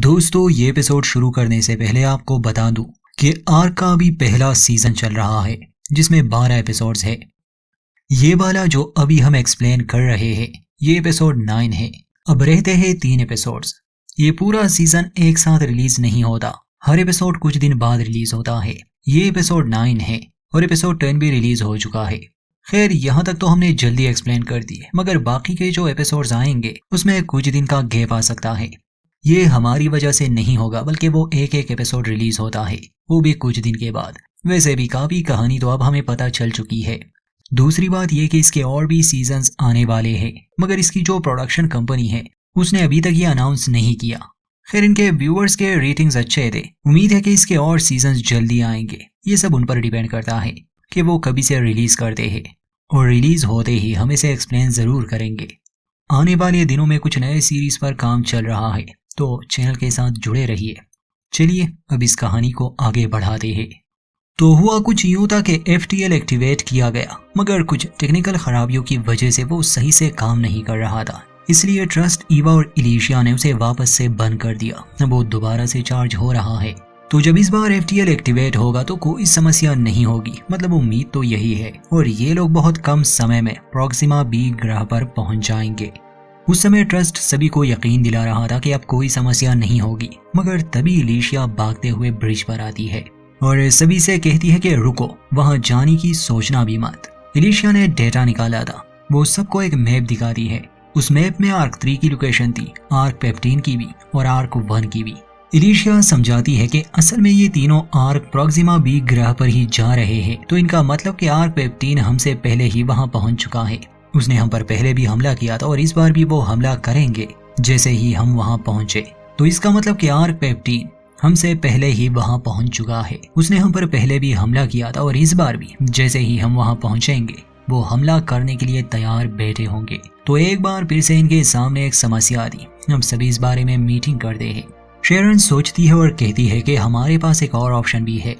दोस्तों ये एपिसोड शुरू करने से पहले आपको बता दूं कि आर्क का अभी पहला सीजन चल रहा है जिसमें 12 एपिसोड्स है। ये वाला जो अभी हम एक्सप्लेन कर रहे हैं ये एपिसोड 9 है। अब रहते हैं 3 एपिसोड्स। ये पूरा सीजन एक साथ रिलीज नहीं होता, हर एपिसोड कुछ दिन बाद रिलीज होता है। ये एपिसोड 9 है और एपिसोड 10 भी रिलीज हो चुका है। खैर यहाँ तक तो हमने जल्दी एक्सप्लेन कर दी है, मगर बाकी के जो एपिसोड्स आएंगे उसमें कुछ दिन का गैप आ सकता है। ये हमारी वजह से नहीं होगा, बल्कि वो एक एक एपिसोड रिलीज होता है, वो भी कुछ दिन के बाद। वैसे भी काफी कहानी तो अब हमें पता चल चुकी है। दूसरी बात ये कि इसके और भी सीजन्स आने वाले हैं, मगर इसकी जो प्रोडक्शन कंपनी है उसने अभी तक ये अनाउंस नहीं किया। खैर इनके व्यूअर्स के रेटिंग्स अच्छे थे, उम्मीद है कि इसके और सीजन्स जल्दी आएंगे। ये सब उन पर डिपेंड करता है कि वो कभी से रिलीज करते हैं, और रिलीज होते ही हम इसे एक्सप्लेन जरूर करेंगे। आने वाले दिनों में कुछ नए सीरीज पर काम चल रहा है, तो चैनल के साथ जुड़े रहिए। चलिए अब इस कहानी को आगे बढ़ाते हैं। तो हुआ कुछ यूं था कि FTL एक्टिवेट किया गया, मगर कुछ टेक्निकल खराबियों की वजह से वो सही से काम नहीं कर रहा था। इसलिए ट्रस्ट, ईवा और इलिशिया ने उसे वापस से बंद कर दिया। अब वो दोबारा से चार्ज हो रहा है। तो जब इस बार FTL एक्टिवेट होगा तो कोई समस्या नहीं होगी, मतलब उम्मीद तो यही है। और ये लोग बहुत कम समय में प्रोक्सिमा B ग्रह पर पहुंच जाएंगे। उस समय ट्रस्ट सभी को यकीन दिला रहा था कि अब कोई समस्या नहीं होगी, मगर तभी इलिशिया भागते हुए ब्रिज पर आती है और सभी से कहती है कि रुको, वहां जाने की सोचना भी मत। इलिशिया ने डेटा निकाला था, वो सबको एक मैप दिखाती है। उस मैप में आर्क 3 की लोकेशन थी, आर्क 15 की भी और आर्क 1 की भी। इलिशिया समझाती है कि असल में ये तीनों आर्क प्रोक्सिमा B ग्रह पर ही जा रहे हैं, तो इनका मतलब कि आर्क 15 हमसे पहले ही वहां पहुंच चुका है। उसने हम पर पहले भी हमला किया था और इस बार भी वो हमला करेंगे जैसे ही हम वहां पहुंचे। तो इसका मतलब कि आर्क 15 हमसे पहले ही वहां पहुंच चुका है। उसने हम पर पहले भी हमला किया था और इस बार भी जैसे ही हम वहां पहुंचेंगे वो हमला करने के लिए तैयार बैठे होंगे। तो एक बार फिर से इनके सामने एक समस्या थी। हम सभी इस बारे में मीटिंग करते हैं। शेरन सोचती है और कहती है कि हमारे पास एक और ऑप्शन भी है।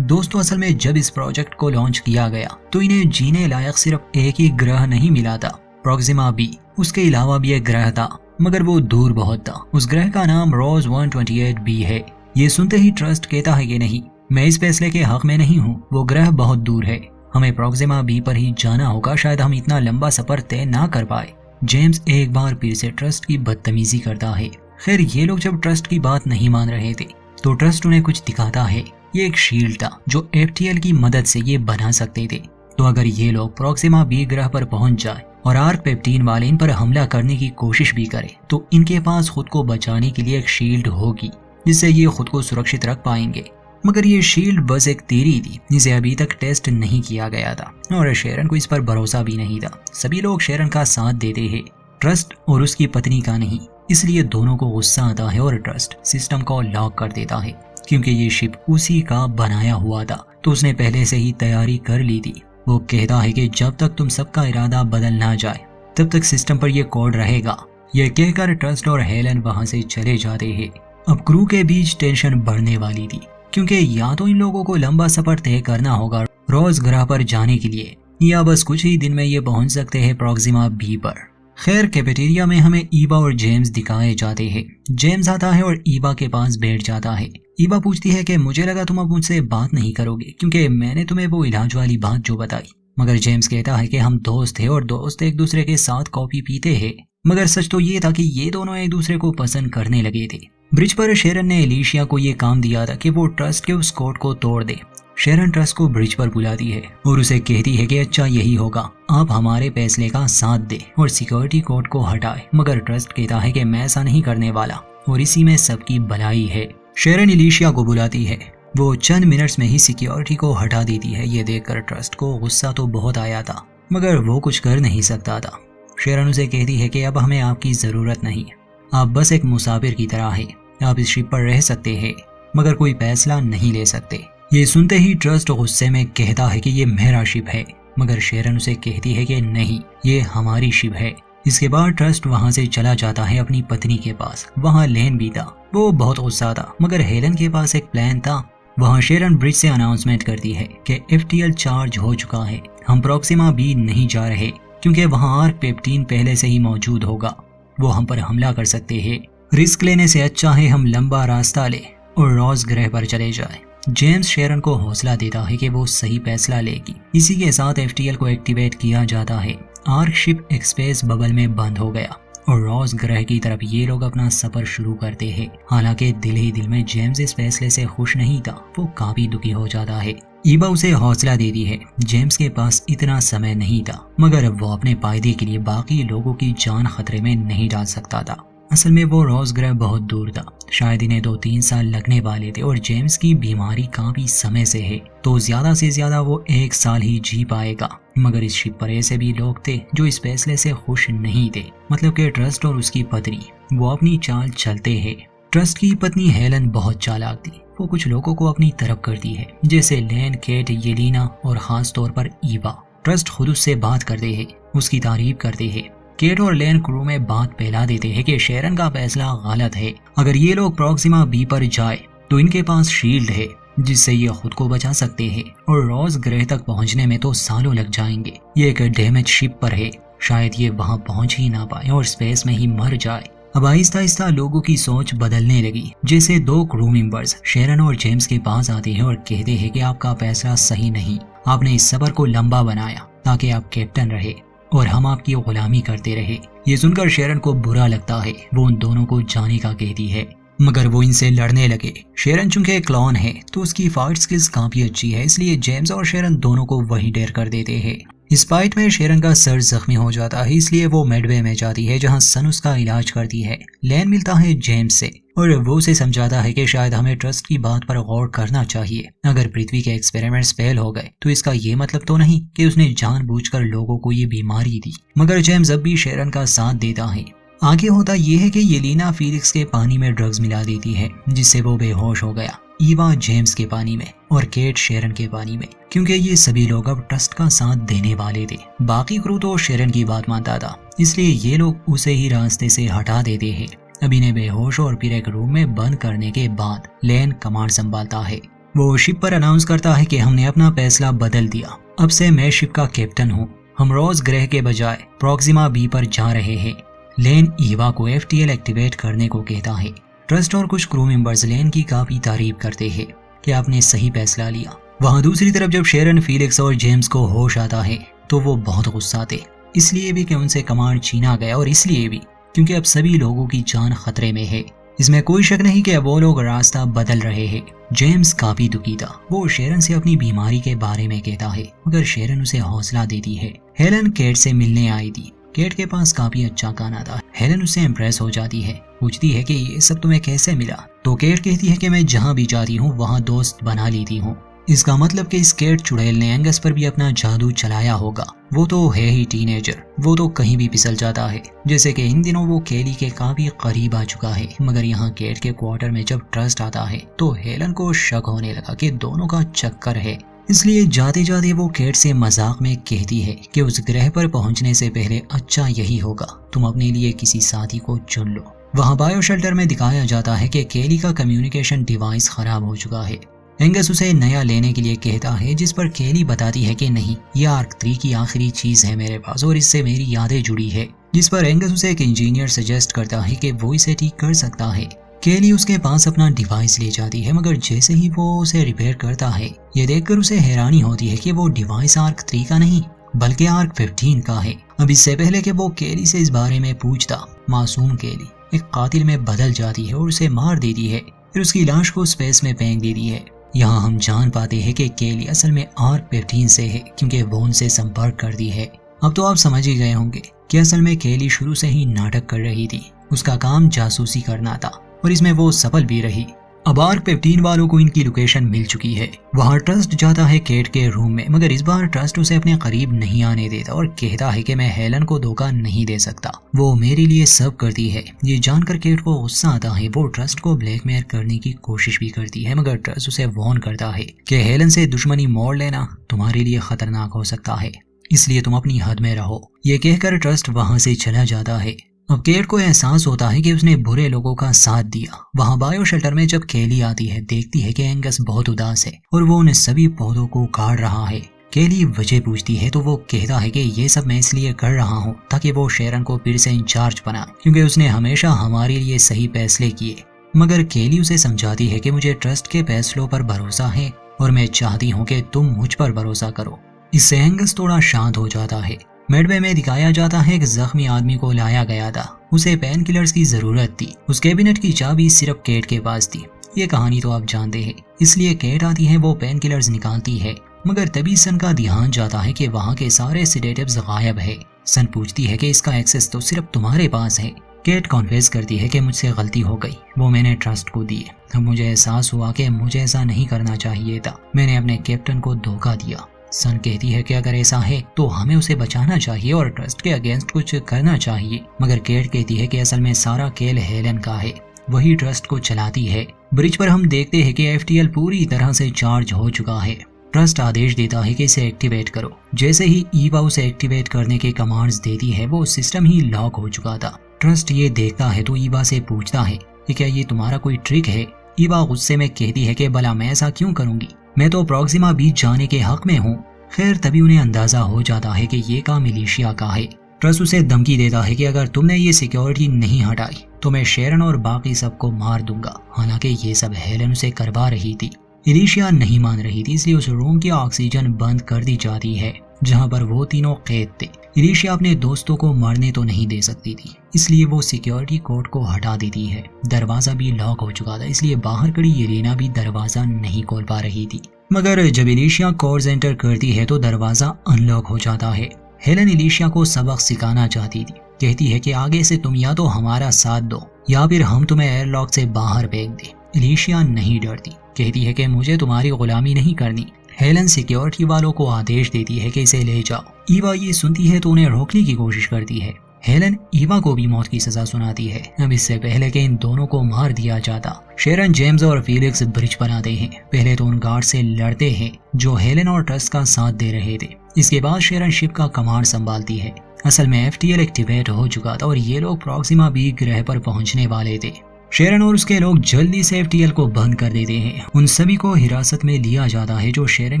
दोस्तों असल में जब इस प्रोजेक्ट को लॉन्च किया गया तो इन्हें जीने लायक सिर्फ एक ही ग्रह नहीं मिला था, प्रोक्सिमा B। उसके अलावा भी एक ग्रह था, मगर वो दूर बहुत था। उस ग्रह का नाम रोज 128b है। ये सुनते ही ट्रस्ट कहता है कि नहीं, मैं इस फैसले के हक में नहीं हूँ। वो ग्रह बहुत दूर है, हमें प्रोक्सिमा B पर ही जाना होगा। शायद हम इतना लंबा सफर तय ना कर पाए। जेम्स एक बार फिर से ट्रस्ट की बदतमीजी करता है। खैर ये लोग जब ट्रस्ट की बात नहीं मान रहे थे तो ट्रस्ट उन्हें कुछ दिखाता है। ये एक शील्ड था जो FTL की मदद से ये बना सकते थे। तो अगर ये लोग प्रोक्सिमा B ग्रह पर पहुंच जाए और आर्क 15 वाले इन पर हमला करने की कोशिश भी करें तो इनके पास खुद को बचाने के लिए एक शील्ड होगी जिससे ये खुद को सुरक्षित रख पाएंगे। मगर ये शील्ड बस एक थियरी थी जिसे अभी तक टेस्ट नहीं किया गया था और शेरन को इस पर भरोसा भी नहीं था। सभी लोग शेरन का साथ देते हैं, ट्रस्ट और उसकी पत्नी का नहीं। इसलिए दोनों को गुस्सा आता है और ट्रस्ट सिस्टम को लॉक कर देता है, क्योंकि ये शिप उसी का बनाया हुआ था तो उसने पहले से ही तैयारी कर ली थी। वो कहता है कि जब तक तुम सबका इरादा बदल ना जाए तब तक सिस्टम पर ये कोड रहेगा। ये कहकर ट्रस्ट और हेलन वहां से चले जाते हैं। अब क्रू के बीच टेंशन बढ़ने वाली थी, क्योंकि या तो इन लोगों को लंबा सफर तय करना होगा रोज ग्रह पर जाने के लिए, या बस कुछ ही दिन में ये पहुंच सकते हैं प्रोक्सिमा B पर। खैर कैफेटेरिया में हमें ईवा और जेम्स दिखाए जाते हैं। जेम्स आता है और ईवा के पास बैठ जाता है। ईवा पूछती है कि मुझे लगा तुम अब मुझसे बात नहीं करोगे क्योंकि मैंने तुम्हें वो इलाज वाली बात जो बताई। मगर जेम्स कहता है कि हम दोस्त थे और दोस्त एक दूसरे के साथ कॉफी पीते हैं। मगर सच तो ये था कि ये दोनों एक दूसरे को पसंद करने लगे थे। ब्रिज पर शेरन ने इलिशिया को ये काम दिया था कि वो ट्रस्ट के उस कोड को तोड़ दे। शेरन ट्रस्ट को ब्रिज पर बुलाती है और उसे कहती है कि अच्छा यही होगा, आप हमारे फैसले का साथ दे और सिक्योरिटी कोड को हटाए। मगर ट्रस्ट कहता है कि मैं ऐसा नहीं करने वाला और इसी में सबकी भलाई है। शेरन इलिशिया को बुलाती है, वो चंद मिनट्स में ही सिक्योरिटी को हटा देती है। ये देखकर ट्रस्ट को गुस्सा तो बहुत आया था, मगर वो कुछ कर नहीं सकता था। शेरन उसे कहती है कि अब हमें आपकी जरूरत नहीं, आप बस एक मुसाफिर की तरह है। आप इस शिप पर रह सकते हैं मगर कोई फैसला नहीं ले सकते। ये सुनते ही ट्रस्ट गुस्से में कहता है कि ये मेरा शिप है, मगर शेरन उसे कहती है कि नहीं, ये हमारी शिप है। इसके बाद ट्रस्ट वहां से चला जाता है अपनी पत्नी के पास। वहां लेन भी था, वो बहुत गुस्सा था, मगर हेलन के पास एक प्लान था। वहां शेरन ब्रिज से अनाउंसमेंट करती है कि FTL चार्ज हो चुका है, हम प्रोक्सिमा B नहीं जा रहे क्योंकि वहां आर्क 15 पहले से ही मौजूद होगा। वो हम पर हमला कर सकते हैं। रिस्क लेने से अच्छा है हम लंबा रास्ता ले और रॉस ग्रह पर चले जाए। जेम्स शेरन को हौसला देता है कि वो सही फैसला लेगी। इसी के साथ एफटीएल को एक्टिवेट किया जाता है। आर्क शिप एक्सप्रेस बबल में बंद हो गया और रॉस ग्रह की तरफ ये लोग अपना सफर शुरू करते हैं। हालांकि दिल ही दिल में जेम्स इस फैसले से खुश नहीं था, वो काफी दुखी हो जाता है। ईवा उसे हौसला देती है। जेम्स के पास इतना समय नहीं था, मगर वो अपने फायदे के लिए बाकी लोगों की जान खतरे में नहीं डाल सकता था। असल में वो रॉस ग्रह बहुत दूर था, शायद इन्हें 2-3 साल लगने वाले थे और जेम्स की बीमारी काफी समय से है, तो ज्यादा से ज्यादा वो 1 साल ही जी पाएगा। मगर इस शिप पर ऐसे भी लोग थे जो इस फैसले से खुश नहीं थे, मतलब कि ट्रस्ट और उसकी पत्नी। वो अपनी चाल चलते हैं। ट्रस्ट की पत्नी हेलन बहुत चालाक थी। वो कुछ लोगों को अपनी तरफ करती है, जैसे लेन, केट, येलिना और खास तौर पर ईवा। ट्रस्ट खुद उससे बात करते हैं, उसकी तारीफ करते हैं। केट और लेन क्रू में बात फैला देते हैं कि शेरन का फैसला गलत है। अगर ये लोग प्रॉक्सिमा बी पर जाए तो इनके पास शील्ड है जिससे ये खुद को बचा सकते हैं, और रॉस ग्रह तक पहुंचने में तो सालों लग जाएंगे। ये एक डैमेज शिप पर है, शायद ये वहां पहुंच ही ना पाए और स्पेस में ही मर जाए। अब आहिस्ता आहिस्ता लोगों की सोच बदलने लगी। जैसे 2 क्रू मेंबर्स शेरन और जेम्स के पास आते हैं और कहते हैं कि आपका फैसला सही नहीं, आपने इस सफर को लंबा बनाया ताकि आप कैप्टन रहे और हम आपकी गुलामी करते रहे। ये सुनकर शेरन को बुरा लगता है। वो उन दोनों को जाने का कहती है, मगर वो इनसे लड़ने लगे। शेरन चूंकि एक क्लॉन है तो उसकी फाइट स्किल्स काफी अच्छी है, इसलिए जेम्स और शेरन दोनों को वही डेर कर देते हैं। इस फाइट में शेरन का सर जख्मी हो जाता है, इसलिए वो मेडवे में जाती है जहां सन उसका इलाज करती है। लेन मिलता है जेम्स से और वो उसे समझाता है कि शायद हमें ट्रस्ट की बात पर गौर करना चाहिए। अगर पृथ्वी के एक्सपेरिमेंट्स फेल हो गए तो इसका ये मतलब तो नहीं कि उसने जानबूझकर लोगों को ये बीमारी दी। मगर जेम्स अब भी शेरन का साथ देता है। आगे होता यह है कि येलिना फीलिक्स के पानी में ड्रग्स मिला देती है जिससे वो बेहोश हो गया। ईवा जेम्स के पानी में और केट शेरन के पानी में, क्योंकि ये सभी लोग अब ट्रस्ट का साथ देने वाले थे। बाकी क्रू तो शेरन की बात मानता था, इसलिए ये लोग उसे ही रास्ते से हटा देते हैं। अब इन्हें बेहोश और फिर एक रूम में बंद करने के बाद लेन कमांड संभालता है। वो शिप पर अनाउंस करता है कि हमने अपना फैसला बदल दिया, अब से मैं शिप का कैप्टन हूँ। हम रॉस ग्रह के बजाय प्रॉक्सिमा बी पर जा रहे हैं। लेन ईवा को एफटीएल एक्टिवेट करने को कहता है। ट्रस्ट और कुछ क्रू मेंबर्स लेन की काफी तारीफ करते हैं कि आपने सही फैसला लिया। वहाँ दूसरी तरफ जब शेरन, फीलिक्स और जेम्स को होश आता है तो वो बहुत गुस्सा थे, इसलिए भी कि उनसे कमांड छीना गया और इसलिए भी क्योंकि अब सभी लोगों की जान खतरे में है। इसमें कोई शक नहीं कि अब वो लोग रास्ता बदल रहे हैं। जेम्स काफी दुखी था। वो शेरन से अपनी बीमारी के बारे में कहता है, मगर शेरन उसे हौसला देती है। हेलन केट से मिलने आई थी। केट के पास काफी अच्छा गाना था। हेलन उससे इम्प्रेस हो जाती है, पूछती है कि ये सब तुम्हें कैसे मिला। तो केट कहती है कि मैं जहाँ भी जाती हूँ वहाँ दोस्त बना लेती हूँ। इसका मतलब कि इस केट चुड़ैल ने एंगस पर भी अपना जादू चलाया होगा। वो तो है ही टीनेजर, वो तो कहीं भी फिसल जाता है। जैसे कि इन दिनों वो केली के काफी करीब आ चुका है। मगर यहाँ केट के क्वार्टर में जब ट्रस्ट आता है तो हेलन को शक होने लगा कि दोनों का चक्कर है। इसलिए जाते जाते वो केट से मजाक में कहती है कि उस ग्रह पर पहुंचने से पहले अच्छा यही होगा तुम अपने लिए किसी साथी को चुन लो। वहाँ बायो शेल्टर में दिखाया जाता है कि केली का कम्युनिकेशन डिवाइस खराब हो चुका है। एंगस उसे नया लेने के लिए कहता है, जिस पर केली बताती है कि नहीं, ये आर्क 3 की आखिरी चीज है मेरे पास और इससे मेरी यादें जुड़ी है। जिस पर एंगस उसे एक इंजीनियर सजेस्ट करता है कि वो इसे ठीक कर सकता है। केली उसके पास अपना डिवाइस ले जाती है, मगर जैसे ही वो उसे रिपेयर करता है ये देखकर उसे हैरानी होती है कि वो डिवाइस आर्क 3 का नहीं बल्कि आर्क 15 का है। अब इससे पहले कि वो केली से इस बारे में पूछता, मासूम केली एक कातिल में बदल जाती है और उसे मार देती है, फिर उसकी लाश को स्पेस में फेंक देती है। यहाँ हम जान पाते हैं कि केली असल में आर्क 15 से है क्योंकि वो उनसे संपर्क करती है। अब तो आप समझ ही गए होंगे कि असल में केली शुरू से ही नाटक कर रही थी। उसका काम जासूसी करना था और इसमें वो सफल भी रही। अब आर्क 15 वालों को इनकी लोकेशन मिल चुकी है। वहाँ ट्रस्ट जाता है केट के रूम में, मगर इस बार ट्रस्ट उसे अपने करीब नहीं आने देता और कहता है कि मैं हेलन को धोखा नहीं दे सकता, वो मेरे लिए सब करती है। ये जानकर केट को गुस्सा आता है। वो ट्रस्ट को ब्लैकमेल करने की कोशिश भी करती है, मगर ट्रस्ट उसे वार्न करता है कि हेलन से दुश्मनी मोड़ लेना तुम्हारे लिए खतरनाक हो सकता है, इसलिए तुम अपनी हद में रहो। ये कहकर ट्रस्ट वहाँ से चला जाता है। अब केट को एहसास होता है कि उसने बुरे लोगों का साथ दिया। वहाँ बायो शेल्टर में जब केली आती है देखती है कि एंगस बहुत उदास है और वो उन सभी पौधों को काट रहा है। केली वजह पूछती है तो वो कहता है कि ये सब मैं इसलिए कर रहा हूँ ताकि वो शेरन को फिर से इंचार्ज बनाए, क्योंकि उसने हमेशा हमारे लिए सही फैसले किए। मगर केली उसे समझाती है कि मुझे ट्रस्ट के फैसलों पर भरोसा है और मैं चाहती हूँ कि तुम मुझ पर भरोसा करो। इससे एंगस थोड़ा शांत हो जाता है। मेडवे में दिखाया जाता है कि जख्मी आदमी को लाया गया था, उसे पेन किलर्स की जरूरत थी। उस कैबिनेट की चाबी सिर्फ केट के पास थी। ये कहानी तो आप जानते हैं, इसलिए केट आती है, वो पेन किलर्स निकालती है। मगर तभी सन का ध्यान जाता है कि वहाँ के सारे सिडेटिव्स गायब है। सन पूछती है कि इसका एक्सेस तो सिर्फ तुम्हारे पास है। केट कॉन्फेस करती है कि मुझसे गलती हो गई, वो मैंने ट्रस्ट को दिए। अब मुझे एहसास हुआ कि मुझे ऐसा नहीं करना चाहिए था, मैंने अपने कैप्टन को धोखा दिया। सन कहती है कि अगर ऐसा है तो हमें उसे बचाना चाहिए और ट्रस्ट के अगेंस्ट कुछ करना चाहिए। मगर केट कहती है कि असल में सारा खेल हेलन का है, वही ट्रस्ट को चलाती है। ब्रिज पर हम देखते हैं कि एफटीएल पूरी तरह से चार्ज हो चुका है। ट्रस्ट आदेश देता है कि इसे एक्टिवेट करो। जैसे ही ईवा उसे एक्टिवेट करने के कमांड्स देती है, वो सिस्टम ही लॉक हो चुका था। ट्रस्ट ये देखता है तो ईवा से पूछता है कि क्या ये तुम्हारा कोई ट्रिक है। ईवा गुस्से में कहती है कि भला मैं ऐसा क्यों करूंगी, मैं तो प्रॉक्सिमा बीच जाने के हक में हूँ। खैर तभी उन्हें अंदाजा हो जाता है कि ये काम मिलिशिया का है। ट्रस्ट उसे धमकी देता है कि अगर तुमने ये सिक्योरिटी नहीं हटाई तो मैं शेरन और बाकी सबको मार दूंगा। हालांकि ये सब हेलन उसे करवा रही थी। इलिशिया नहीं मान रही थी, इसलिए उस रूम की ऑक्सीजन बंद कर दी जाती है जहां पर वो तीनों कैद थे। इलिशिया अपने दोस्तों को मरने तो नहीं दे सकती थी, इसलिए वो सिक्योरिटी कोड को हटा देती है। दरवाजा भी लॉक हो चुका था, इसलिए बाहर खड़ी येलेना भी दरवाजा नहीं खोल पा रही थी। मगर जब इलिशिया कोर्स एंटर करती है तो दरवाजा अनलॉक हो जाता है। हेलन इलिशिया को सबक सिखाना चाहती थी। कहती है कि आगे से तुम या तो हमारा साथ दो या फिर हम तुम्हें एयरलॉक से बाहर फेंक दें। इलिशिया नहीं डरती, कहती है कि मुझे तुम्हारी गुलामी नहीं करनी। हेलन सिक्योरिटी वालों को आदेश देती है कि इसे ले जाओ। ईवा ये सुनती है तो उन्हें रोकने की कोशिश करती है। हेलन ईवा को भी मौत की सजा सुनाती है। अब इससे पहले कि इन दोनों को मार दिया जाता, शेरन, जेम्स और फीलिक्स ब्रिज बनाते हैं। पहले तो उन गार्ड से लड़ते हैं जो हेलन और ट्रस्ट का साथ दे रहे थे। इसके बाद शेरन शिप का कमांड संभालती है। असल में एफटीएल एक्टिवेट हो चुका था और ये लोग प्रॉक्सिमा बी ग्रह पर पहुंचने वाले थे। शेरन और उसके लोग जल्दी से एफटीएल को बंद कर देते हैं। उन सभी को हिरासत में लिया जाता है जो शेरन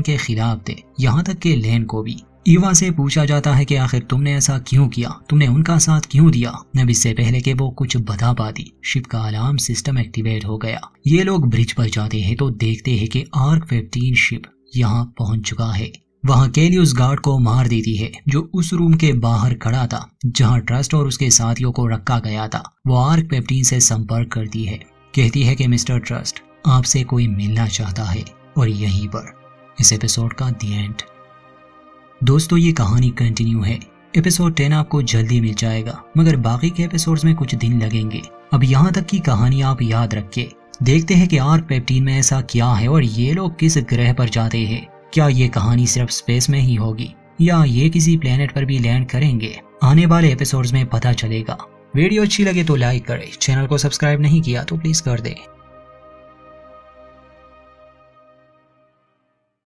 के खिलाफ थे, यहाँ तक के लेन को भी। ईवा से पूछा जाता है कि आखिर तुमने ऐसा क्यों किया, तुमने उनका साथ क्यों दिया। अब इससे पहले कि वो कुछ बता पाती, शिप का अलार्म सिस्टम एक्टिवेट हो गया। ये लोग ब्रिज पर जाते हैं तो देखते हैं कि आर्क 15 शिप यहाँ पहुंच चुका है। वहाँ केली उस गार्ड को मार देती है जो उस रूम के बाहर खड़ा था जहाँ ट्रस्ट और उसके साथियों को रखा गया था। वो आर्क 15 से संपर्क करती है, कहती है कि मिस्टर ट्रस्ट आपसे कोई मिलना चाहता है। और यहीं पर इस एपिसोड का दी एंड। दोस्तों ये कहानी कंटिन्यू है। एपिसोड 10 आपको जल्दी मिल जाएगा, मगर बाकी के एपिसोड्स में कुछ दिन लगेंगे। अब यहाँ तक की कहानी आप याद रखिए। देखते हैं कि आर्क 15 में ऐसा क्या है और ये लोग किस ग्रह पर जाते हैं। क्या ये कहानी सिर्फ स्पेस में ही होगी या ये किसी प्लेनेट पर भी लैंड करेंगे, आने वाले एपिसोड्स में पता चलेगा। वीडियो अच्छी लगे तो लाइक करें, चैनल को सब्सक्राइब नहीं किया तो प्लीज कर दें।